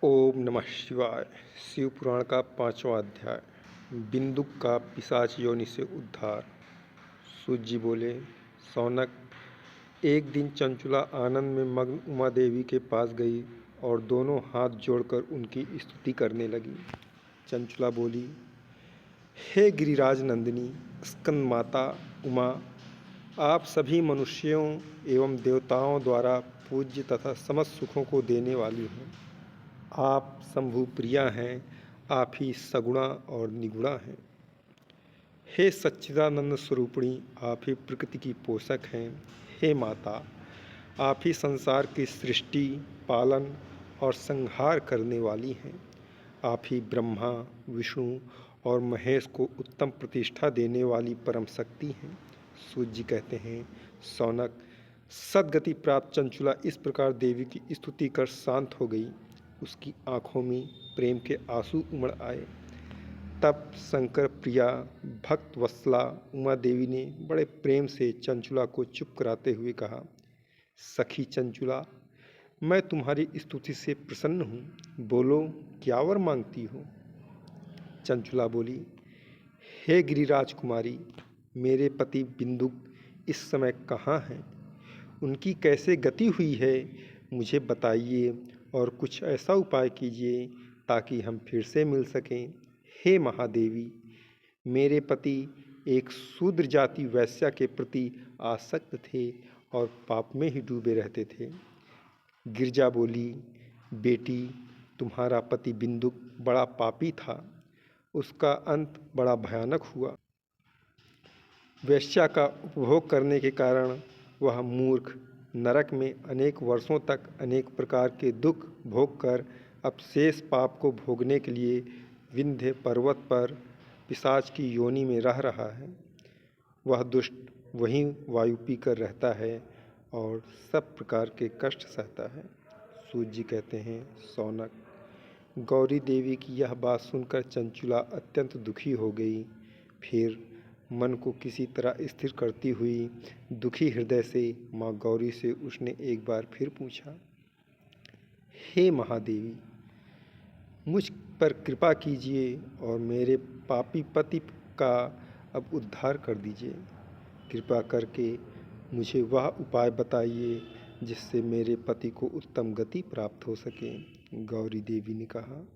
ओम नमः शिवाय। शिव पुराण का 5वां अध्याय। बिंदुक का पिशाच योनि से उद्धार। सूत जी बोले, सौनक, एक दिन चंचुला आनंद में मग्न उमा देवी के पास गई और दोनों हाथ जोड़कर उनकी स्तुति करने लगी। चंचुला बोली, हे गिरिराज नंदिनी स्कंद माता उमा, आप सभी मनुष्यों एवं देवताओं द्वारा पूज्य तथा समस्त सुखों को देने वाली हैं। आप शंभु प्रिया हैं, आप ही सगुणा और निगुणा हैं। हे सच्चिदानंद स्वरूपिणी, आप ही प्रकृति की पोषक हैं। हे माता, आप ही संसार की सृष्टि, पालन और संहार करने वाली हैं। आप ही ब्रह्मा, विष्णु और महेश को उत्तम प्रतिष्ठा देने वाली परम शक्ति हैं। सूत जी कहते हैं, सौनक, सद्गति प्राप्त चंचुला इस प्रकार देवी की स्तुति कर शांत हो गई। उसकी आंखों में प्रेम के आंसू उमड़ आए। तब शंकर प्रिया भक्त वत्सला उमा देवी ने बड़े प्रेम से चंचुला को चुप कराते हुए कहा, सखी चंचुला, मैं तुम्हारी स्तुति से प्रसन्न हूँ। बोलो, क्या वर मांगती हो? चंचुला बोली, हे गिरिराज कुमारी, मेरे पति बिंदुक इस समय कहाँ हैं? उनकी कैसे गति हुई है, मुझे बताइए और कुछ ऐसा उपाय कीजिए ताकि हम फिर से मिल सकें। हे महादेवी, मेरे पति एक शूद्र जाति वैश्या के प्रति आसक्त थे और पाप में ही डूबे रहते थे। गिरजा बोली, बेटी, तुम्हारा पति बिंदुक बड़ा पापी था, उसका अंत बड़ा भयानक हुआ। वैश्या का उपभोग करने के कारण वह मूर्ख नरक में अनेक वर्षों तक अनेक प्रकार के दुख भोग कर अब शेष पाप को भोगने के लिए विंध्य पर्वत पर पिशाच की योनि में रह रहा है। वह दुष्ट वहीं वायु पीकर रहता है और सब प्रकार के कष्ट सहता है। सूत जी कहते हैं, सौनक, गौरी देवी की यह बात सुनकर चंचुला अत्यंत दुखी हो गई। फिर मन को किसी तरह स्थिर करती हुई दुखी हृदय से माँ गौरी से उसने एक बार फिर पूछा, हे महादेवी, मुझ पर कृपा कीजिए और मेरे पापी पति का अब उद्धार कर दीजिए। कृपा करके मुझे वह उपाय बताइए जिससे मेरे पति को उत्तम गति प्राप्त हो सके। गौरी देवी ने कहा,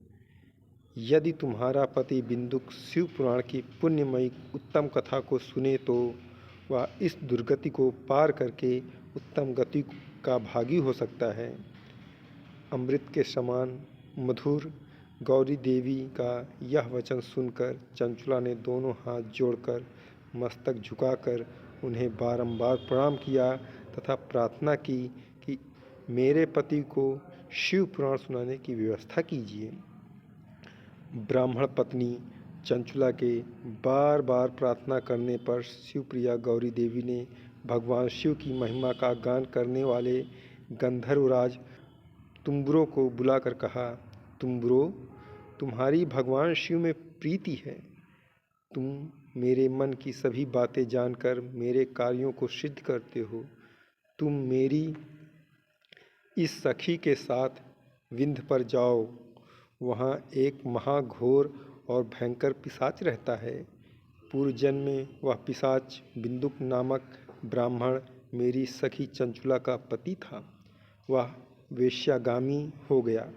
यदि तुम्हारा पति बिंदुक शिव पुराण की पुण्यमयी उत्तम कथा को सुने तो वह इस दुर्गति को पार करके उत्तम गति का भागी हो सकता है। अमृत के समान मधुर गौरी देवी का यह वचन सुनकर चंचुला ने दोनों हाथ जोड़कर मस्तक झुकाकर उन्हें बारंबार प्रणाम किया तथा प्रार्थना की कि मेरे पति को शिव पुराण सुनाने की व्यवस्था कीजिए। ब्राह्मण पत्नी चंचुला के बार बार प्रार्थना करने पर शिवप्रिया गौरी देवी ने भगवान शिव की महिमा का गान करने वाले गंधर्वराज तुम्बुरो को बुलाकर कहा, तुम्बुरो, तुम्हारी भगवान शिव में प्रीति है। तुम मेरे मन की सभी बातें जानकर मेरे कार्यों को सिद्ध करते हो। तुम मेरी इस सखी के साथ विंध्य पर जाओ। वहाँ एक महाघोर और भयंकर पिशाच रहता है। पूर्व जन्म में वह पिशाच बिंदुक नामक ब्राह्मण मेरी सखी चंचुला का पति था। वह वेश्यागामी हो गया।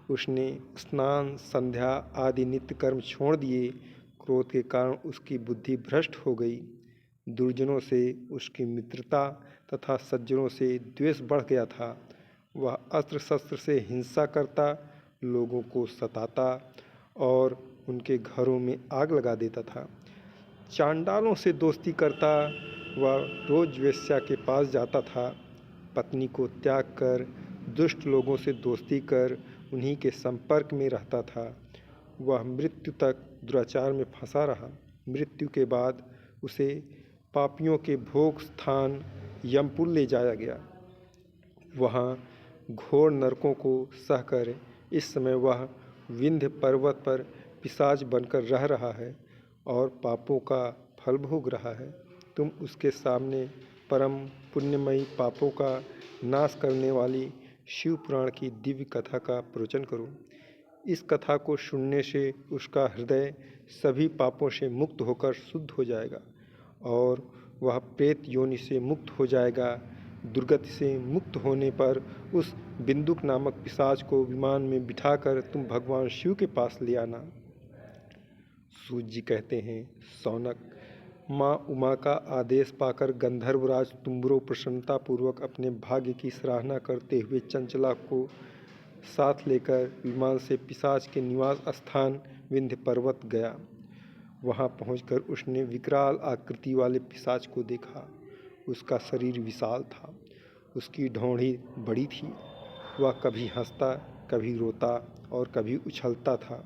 उसने स्नान, संध्या आदि नित्य कर्म छोड़ दिए। क्रोध के कारण उसकी बुद्धि भ्रष्ट हो गई। दुर्जनों से उसकी मित्रता तथा सज्जनों से द्वेष बढ़ गया था। वह अस्त्र शस्त्र से हिंसा करता, लोगों को सताता और उनके घरों में आग लगा देता था। चांडालों से दोस्ती करता, वह रोज वेश्या के पास जाता था। पत्नी को त्याग कर दुष्ट लोगों से दोस्ती कर उन्हीं के संपर्क में रहता था। वह मृत्यु तक दुराचार में फंसा रहा। मृत्यु के बाद उसे पापियों के भोग स्थान यमपुर ले जाया गया। वहाँ घोर नरकों को सहकर इस समय वह विंध्य पर्वत पर पिशाच बनकर रह रहा है और पापों का फल भोग रहा है। तुम उसके सामने परम पुण्यमयी पापों का नाश करने वाली शिव पुराण की दिव्य कथा का प्रवचन करो। इस कथा को सुनने से उसका हृदय सभी पापों से मुक्त होकर शुद्ध हो जाएगा और वह प्रेत योनि से मुक्त हो जाएगा। दुर्गति से मुक्त होने पर उस बिंदुक नामक पिशाच को विमान में बिठाकर तुम भगवान शिव के पास ले आना। सूत जी कहते हैं, शौनक, माँ उमा का आदेश पाकर गंधर्वराज तुम्बरो प्रसन्नतापूर्वक अपने भाग्य की सराहना करते हुए चंचला को साथ लेकर विमान से पिशाच के निवास स्थान विंध्य पर्वत गया। वहां पहुंचकर उसने विकराल आकृति वाले पिशाच को देखा। उसका शरीर विशाल था, उसकी ढोंढ़ी बड़ी थी। वह कभी हंसता, कभी रोता और कभी उछलता था।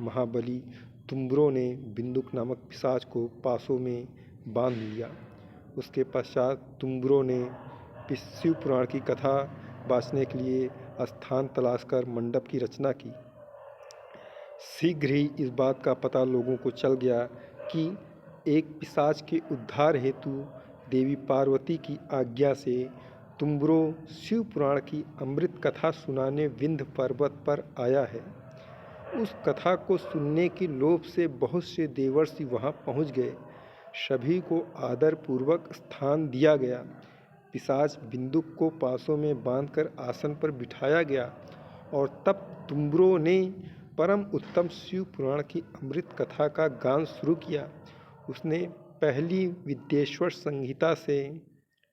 महाबली तुम्बरो ने बिंदुक नामक पिशाच को पासों में बांध लिया। उसके पश्चात तुम्बरो ने शिव पुराण की कथा बाँचने के लिए स्थान तलाशकर मंडप की रचना की। शीघ्र ही इस बात का पता लोगों को चल गया कि एक पिशाच के उद्धार हेतु देवी पार्वती की आज्ञा से तुम्बरो शिव पुराण की अमृत कथा सुनाने विंध्य पर्वत पर आया है। उस कथा को सुनने के लोभ से बहुत से देवर्षि वहां पहुंच गए। सभी को आदरपूर्वक स्थान दिया गया। पिशाच बिंदुक को पासों में बांधकर आसन पर बिठाया गया और तब तुम्बरो ने परम उत्तम शिव पुराण की अमृत कथा का गान शुरू किया। उसने पहली विद्येश्वर संहिता से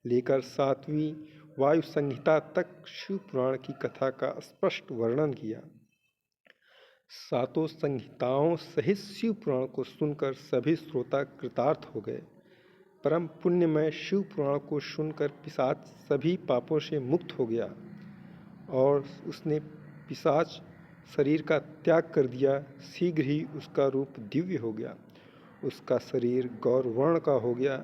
लेकर 7वीं वायु संहिता तक शिव पुराण की कथा का स्पष्ट वर्णन किया। सातों संहिताओं सहित शिव पुराण को सुनकर सभी श्रोता कृतार्थ हो गए। परम पुण्यमय शिव पुराण को सुनकर पिशाच सभी पापों से मुक्त हो गया और उसने पिशाच शरीर का त्याग कर दिया। शीघ्र ही उसका रूप दिव्य हो गया। उसका शरीर गौरवर्ण का हो गया।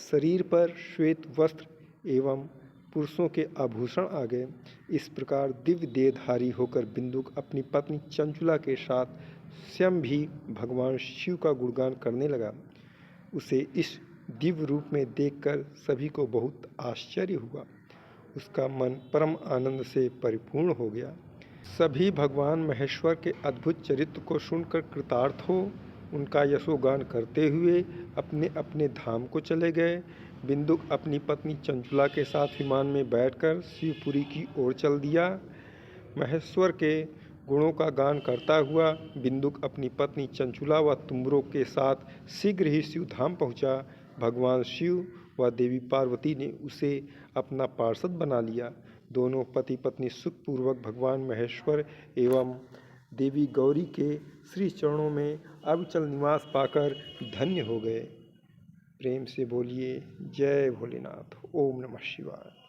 शरीर पर श्वेत वस्त्र एवं पुरुषों के आभूषण आ गए। इस प्रकार दिव्य देहधारी होकर बिंदुक अपनी पत्नी चंचुला के साथ स्वयं भी भगवान शिव का गुणगान करने लगा। उसे इस दिव्य रूप में देखकर सभी को बहुत आश्चर्य हुआ। उसका मन परम आनंद से परिपूर्ण हो गया। सभी भगवान महेश्वर के अद्भुत चरित्र को सुनकर कृतार्थ हो उनका यशोगान करते हुए अपने अपने धाम को चले गए। बिंदुक अपनी पत्नी चंचुला के साथ विमान में बैठकर शिवपुरी की ओर चल दिया। महेश्वर के गुणों का गान करता हुआ बिंदुक अपनी पत्नी चंचुला व तुम्बरो के साथ शीघ्र ही शिवधाम पहुंचा। भगवान शिव व देवी पार्वती ने उसे अपना पार्षद बना लिया। दोनों पति पत्नी सुखपूर्वक भगवान महेश्वर एवं देवी गौरी के श्री चरणों में अविचल निवास पाकर धन्य हो गए। प्रेम से बोलिए जय भोलेनाथ। ओम नमः शिवाय।